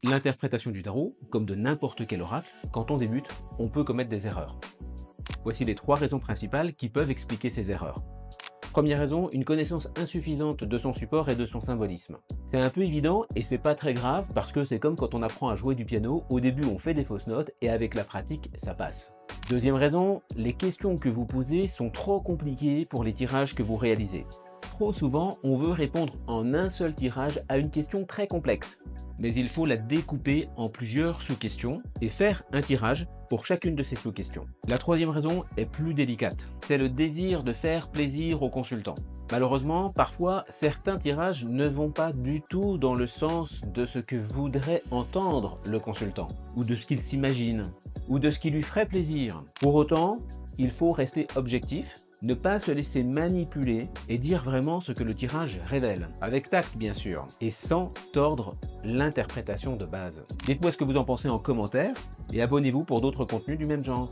L'interprétation du tarot, comme de n'importe quel oracle, quand on débute, on peut commettre des erreurs. Voici les 3 raisons principales qui peuvent expliquer ces erreurs. Première raison, une connaissance insuffisante de son support et de son symbolisme. C'est un peu évident et c'est pas très grave parce que c'est comme quand on apprend à jouer du piano, au début on fait des fausses notes et avec la pratique ça passe. Deuxième raison, les questions que vous posez sont trop compliquées pour les tirages que vous réalisez. Trop souvent, on veut répondre en un seul tirage à une question très complexe. Mais il faut la découper en plusieurs sous-questions et faire un tirage pour chacune de ces sous-questions. La troisième raison est plus délicate. C'est le désir de faire plaisir aux consultants. Malheureusement, parfois, certains tirages ne vont pas du tout dans le sens de ce que voudrait entendre le consultant, ou de ce qu'il s'imagine, ou de ce qui lui ferait plaisir. Pour autant, il faut rester objectif, ne pas se laisser manipuler et dire vraiment ce que le tirage révèle, avec tact bien sûr, et sans tordre l'interprétation de base. Dites-moi ce que vous en pensez en commentaire et abonnez-vous pour d'autres contenus du même genre.